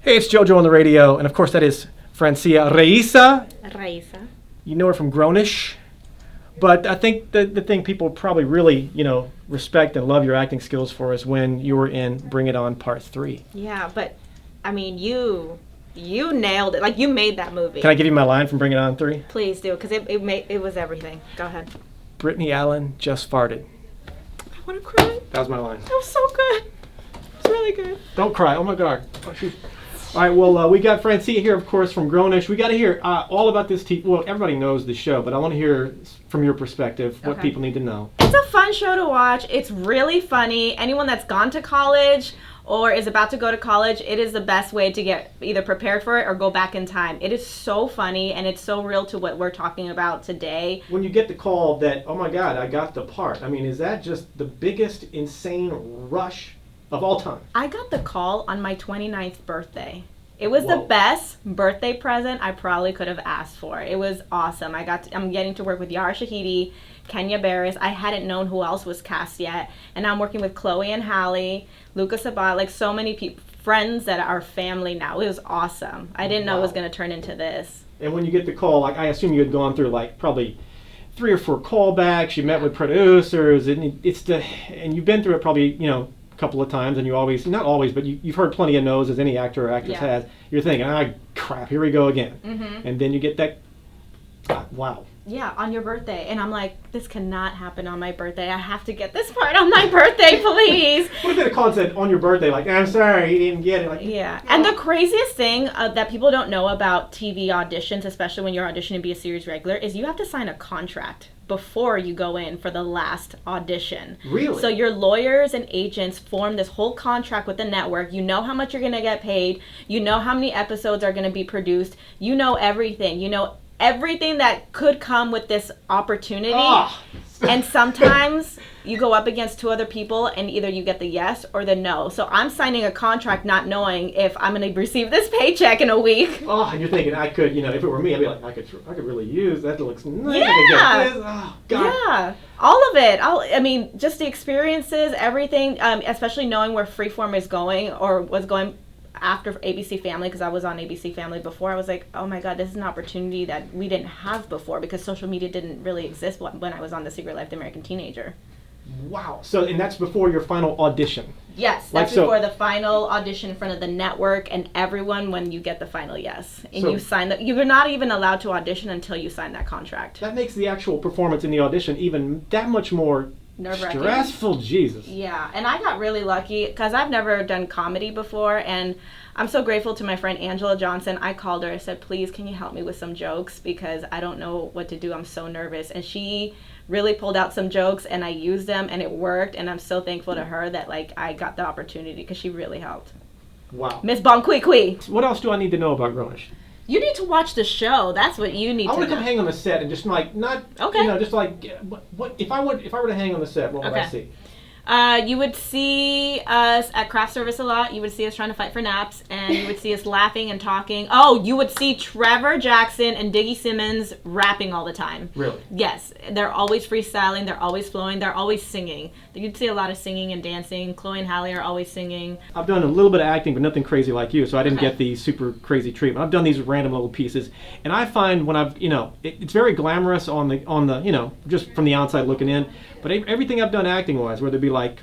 Hey, it's JoJo on the radio, and of course that is Francia Raisa. Raisa. You know her from Grownish. But I think the thing people probably really, respect and love your acting skills for is when you were in Bring It On Part 3. Yeah, but, I mean, you nailed it. Like, you made that movie. Can I give you my line from Bring It On 3? Please do, because it was everything. Go ahead. Brittany Allen just farted. I want to cry. That was my line. That was so good. It's really good. Don't cry. Oh, my God. Oh, shoot. All right, well, we got Francia here, of course, from Grownish. We got to hear all about this TV. Well, everybody knows the show, but I want to hear from your perspective what people need to know. It's a fun show to watch. It's really funny. Anyone that's gone to college or is about to go to college, it is the best way to get either prepared for it or go back in time. It is so funny, and it's so real to what we're talking about today. When you get the call that, oh, my God, I got the part, I mean, is that just the biggest insane rush of all time? I got the call on my 29th birthday. It was the best birthday present I probably could have asked for. It was awesome. I'm getting to work with Yara Shahidi, Kenya Barris. I hadn't known who else was cast yet. And I'm working with Chloe and Hallie, Luca Sabat, like so many people, friends that are family now. It was awesome. I didn't know it was going to turn into this. And when you get the call, like I assume you had gone through like probably 3 or 4 callbacks. You met with producers, and you've been through it probably, a couple of times, and you always, not always, but you've heard plenty of no's as any actor or actress has. You're thinking, crap, here we go again. Mm-hmm. And then you get that, wow. Yeah, on your birthday. And I'm like, this cannot happen on my birthday. I have to get this part on my birthday, please. What if they called and said on your birthday, like, I'm sorry, you didn't get it? Like, yeah. And the craziest thing that people don't know about TV auditions, especially when you're auditioning to be a series regular, is you have to sign a contract before you go in for the last audition. Really? So your lawyers and agents form this whole contract with the network. You know how much you're going to get paid. You know how many episodes are going to be produced. You know everything. You know everything that could come with this opportunity. Oh. And sometimes you go up against 2 other people and either you get the yes or the no. So I'm signing a contract not knowing if I'm going to receive this paycheck in a week. Oh, and you're thinking I could, if it were me, I'd be like, I could really use that. Looks nice. Yeah. I could get this. Oh, God. Yeah. All of it. I mean, just the experiences, everything, especially knowing where Freeform is going or was going after ABC Family, because I was on ABC Family before. I was like, oh my God, this is an opportunity that we didn't have before because social media didn't really exist when I was on The Secret Life of the American Teenager. Wow. So, and that's before your final audition? Yes, that's before the final audition in front of the network and everyone when you get the final yes. And you sign that. You're not even allowed to audition until you sign that contract. That makes the actual performance in the audition even that much more nerve-wracking. Stressful, Jesus. Yeah, and I got really lucky because I've never done comedy before, and I'm so grateful to my friend Angela Johnson. I called her. I said, please, can you help me with some jokes because I don't know what to do. I'm so nervous. And she really pulled out some jokes, and I used them, and it worked, and I'm so thankful to her that I got the opportunity because she really helped. Wow. Miss Bonquiqui. What else do I need to know about Grownish? You need to watch the show. That's what you need to know. I want to come hang on the set and just just like, what if I were to hang on the set, what would I see? You would see us at craft service a lot. You would see us trying to fight for naps, and you would see us laughing and talking. Oh, you would see Trevor Jackson and Diggy Simmons rapping all the time. Really? Yes. They're always freestyling. They're always flowing. They're always singing. You'd see a lot of singing and dancing. Chloe and Hallie are always singing. I've done a little bit of acting, but nothing crazy like you, so I didn't get the super crazy treatment. I've done these random little pieces, and I find when it's very glamorous on the just from the outside looking in, but everything I've done acting-wise, whether it be like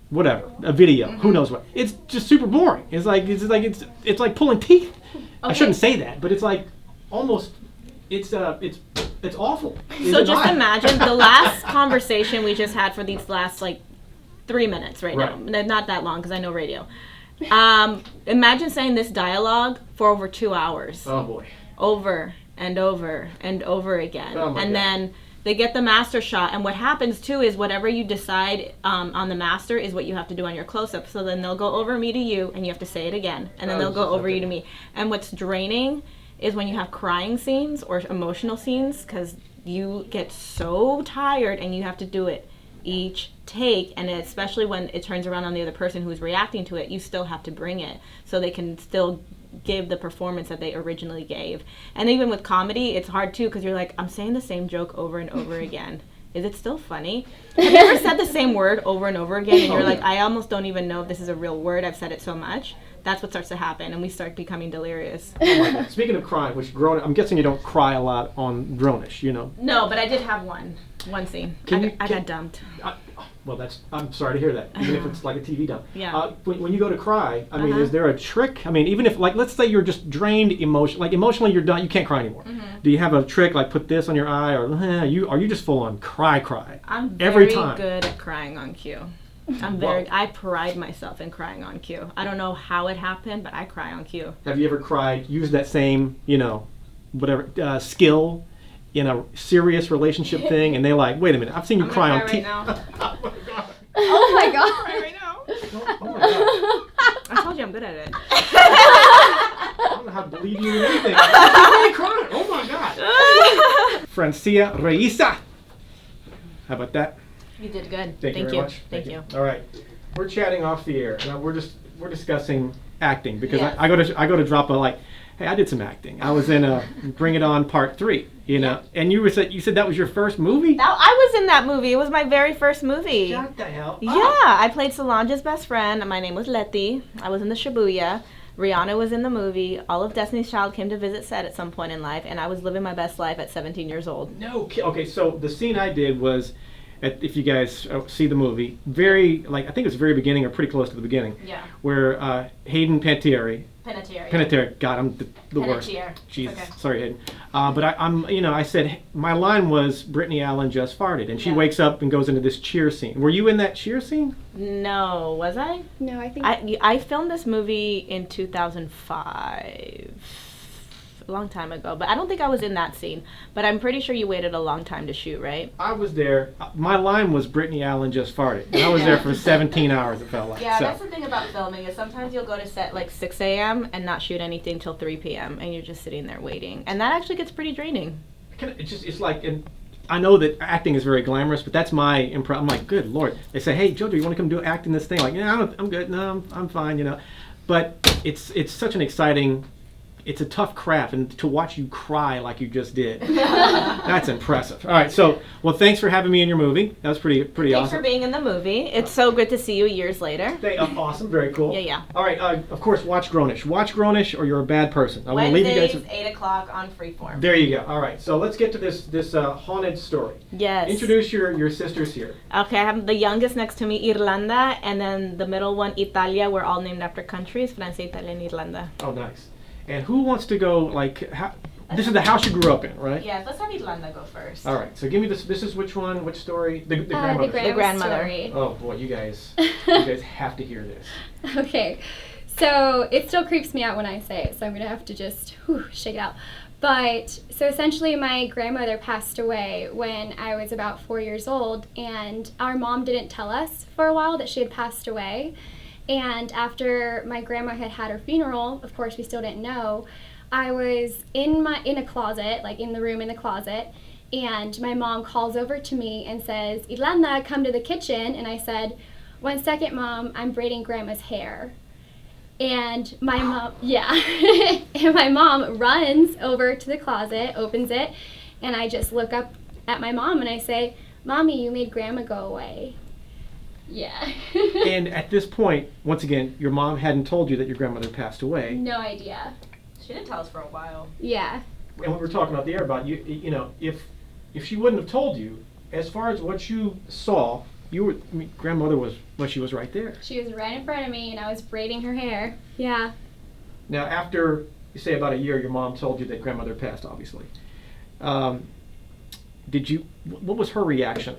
whatever, a video, who knows what, it's just super boring. It's like pulling teeth. Okay. I shouldn't say that, but it's like almost it's awful. So just imagine the last conversation we just had for these last 3 minutes right now. Not that long because I know radio. Imagine saying this dialogue for over 2 hours. Oh boy. Over and over and over again. Oh my God. Then they get the master shot, and what happens too is whatever you decide on the master is what you have to do on your close-up. So then they'll go over me to you, and you have to say it again, and then they'll go over you to me. And what's draining is when you have crying scenes or emotional scenes, because you get so tired and you have to do it each take, and especially when it turns around on the other person who's reacting to it, you still have to bring it so they can still give the performance that they originally gave. And even with comedy, it's hard too because you're like, I'm saying the same joke over and over again. Is it still funny? Have you ever said the same word over and over again and you're like, I almost don't even know if this is a real word. I've said it so much. that's what starts to happen, and we start becoming delirious. Oh my God. Speaking of crying, which I'm guessing you don't cry a lot on Dronish, you know. No, but I did have one scene. I got dumped. Well, I'm sorry to hear that, even if it's like a TV dump. Yeah. When you go to cry, I mean, is there a trick? I mean, even if, like, let's say you're just drained emotionally you're done, you can't cry anymore. Do you have a trick, like put this on your eye, or are you just full on cry? I'm every very time? good at crying on cue. I pride myself in crying on cue. I don't know how it happened, but I cry on cue. Have you ever used that same, whatever, skill in a serious relationship thing, and they're like, wait a minute, I've seen you cry on TV. Oh my god. Oh my god. Right now. Oh my God. I told you I'm good at it. I don't know how to believe you in anything. I'm crying. Oh my God. Francia Raisa. How about that? You did good. Thank you very much. Thank you. All right, we're chatting off the air. Now we're discussing acting because Yes. I go to drop a hey, I did some acting. I was in Bring It On Part 3, and you said that was your first movie. I was in that movie. It was my very first movie. Shut the hell up. Yeah, I played Solange's best friend. My name was Letty. I was in the Shibuya. Rihanna was in the movie. All of Destiny's Child came to visit set at some point in life, and I was living my best life at 17 years old. No. Okay, so the scene I did was, if you guys see the movie, I think it was the very beginning or pretty close to the beginning. Yeah. Where Hayden Panettiere. Panettiere. God, I'm the worst. Panettiere. Jesus, Okay. sorry, Hayden. But I said my line was Brittany Allen just farted, and she Yeah. wakes up and goes into this cheer scene. Were you in that cheer scene? No, was I? No, I think I filmed this movie in 2005. A long time ago, but I don't think I was in that scene. But I'm pretty sure you waited a long time to shoot, right? I was there. My line was Brittany Allen just farted, and I was there for 17 hours. It felt like. Yeah, So. that's the thing about filming is sometimes you'll go to set like 6 a.m. and not shoot anything till 3 p.m. and you're just sitting there waiting, and that actually gets pretty draining. It's like, and I know that acting is very glamorous, but that's my impression. I'm like, good Lord. They say, hey, Jojo, you want to come do acting this thing? Like, yeah, I'm good. No, I'm fine, But it's such an exciting. It's a tough craft, and to watch you cry like you just did, that's impressive. All right, well, thanks for having me in your movie. That was pretty Thanks awesome. for being in the movie. It's so good to see you years later. Awesome, very cool. Yeah. All right, of course, watch Grownish. Watch Grownish, or you're a bad person. I want to leave you guys. Wednesdays, 8 o'clock on Freeform. There you go. All right, so let's get to this haunted story. Yes. Introduce your sisters here. Okay, I have the youngest next to me, Irlanda, and then the middle one, Italia. We're all named after countries, Francia, Italia, and Irlanda. Oh, nice. And who wants to go, this is the house you grew up in, right? Yeah, let's have Irlanda go first. All right, so give me this. This is which one? Which story? The grandmother. the grandmother. story. Oh boy, you guys have to hear this. Okay, so it still creeps me out when I say it, so I'm gonna have to just shake it out. But so essentially, my grandmother passed away when I was about 4 years old, and our mom didn't tell us for a while that she had passed away. And after my grandma had her funeral, of course we still didn't know, I was in a closet, like in the room in the closet, and my mom calls over to me and says, Irlanda, come to the kitchen. And I said, 1 second, Mom, I'm braiding Grandma's hair. And my mom, and my mom runs over to the closet, opens it, and I just look up at my mom and I say, Mommy, you made Grandma go away. Yeah. And at this point, once again, your mom hadn't told you that your grandmother passed away. No idea. She didn't tell us for a while. Yeah. And we were talking about the air about if she wouldn't have told you, as far as what you saw, grandmother she was right there. She was right in front of me and I was braiding her hair. Yeah. Now, after you say about a year, your mom told you that grandmother passed, obviously. What was her reaction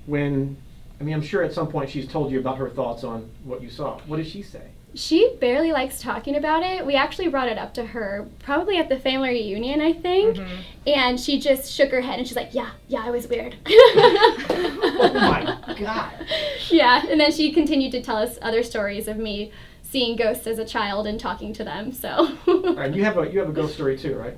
when? I'm sure at some point she's told you about her thoughts on what you saw. What did she say? She barely likes talking about it. We actually brought it up to her probably at the family reunion, I think. Mm-hmm. And she just shook her head and she's like, yeah, it was weird. Oh my God. Yeah, and then she continued to tell us other stories of me seeing ghosts as a child and talking to them, so. All right, you have a ghost story too, right?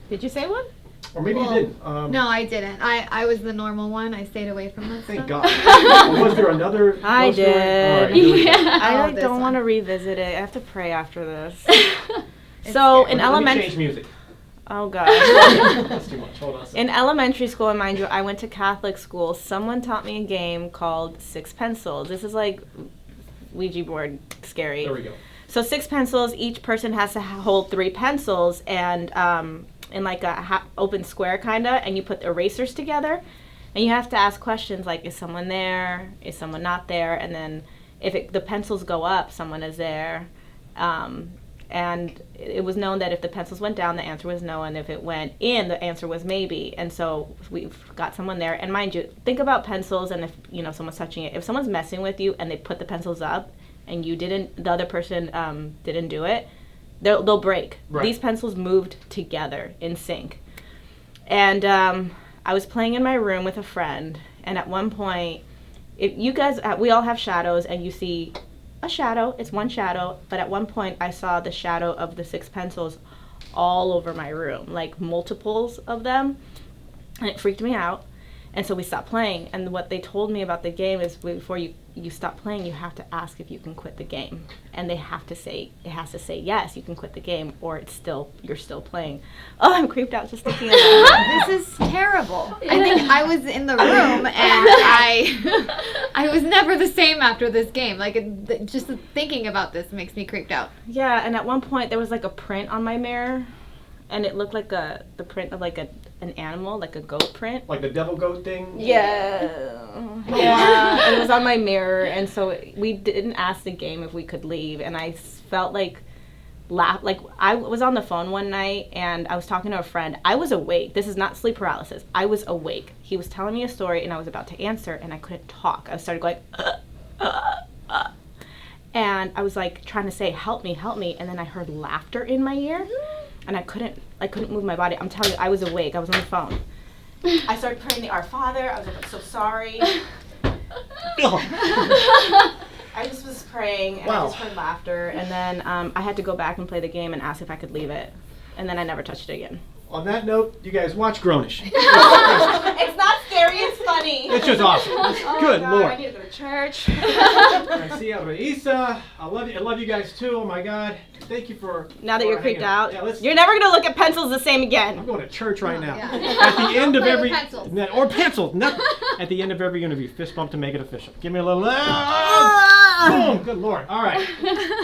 Did you say one? Or maybe you didn't. No, I didn't. I was the normal one. I stayed away from that Thank stuff. God. Was there another I ghost story? did. All right, here we go. I this don't one. want to revisit it. I have to pray after this. So scary. in Let me elementary, change music. oh God. That's too much. Hold on a second. In elementary school, and mind you, I went to Catholic school. Someone taught me a game called Six Pencils. This is like Ouija board scary. There we go. So 6 pencils. Each person has to hold 3 pencils, and in like a open square kind of, and you put erasers together, and you have to ask questions like, is someone there? Is someone not there? And then if the pencils go up, someone is there. And it was known that if the pencils went down, the answer was no, and if it went in, the answer was maybe. And so we've got someone there. And mind you, think about pencils, and if someone's touching it, if someone's messing with you and they put the pencils up, and the other person didn't do it, they'll break. Right. These pencils moved together in sync. And I was playing in my room with a friend, and at one point, we all have shadows, and you see a shadow. It's one shadow, but at one point I saw the shadow of the 6 pencils all over my room, like multiples of them, and it freaked me out. And so we stopped playing, and what they told me about the game is before you stop playing, you have to ask if you can quit the game, and it has to say yes, you can quit the game, or you're still playing. Oh, I'm creeped out just thinking about it. This is terrible. I think I was in the room, and I was never the same after this game. Like, just thinking about this makes me creeped out. Yeah, and at one point there was like a print on my mirror, and it looked like the print of like an animal, like a goat print. Like the devil goat thing? Yeah. And it was on my mirror, and so we didn't ask the game if we could leave, and I felt like I was on the phone one night, and I was talking to a friend. I was awake. This is not sleep paralysis. I was awake. He was telling me a story, and I was about to answer, and I couldn't talk. I started going, and I was like trying to say, help me, and then I heard laughter in my ear. And I couldn't move my body. I'm telling you, I was awake. I was on the phone. I started praying the Our Father. I was like, I'm so sorry. I just was praying, and I just heard laughter. And then I had to go back and play the game and ask if I could leave it. And then I never touched it again. On that note, you guys watch Grownish. It's not scary, it's funny. It's just awesome. Good God, Lord. I need to go to church. Francia Raisa, I love you guys too. Oh my God. Thank you for... Now that you're creeped out, yeah, you're never going to look at pencils the same again. I'm going to church right now. Yeah. At the end of Play with every... pencils. Or pencils. No. At the end of every interview, fist bump to make it official. Give me a little... Boom. Good Lord. All right.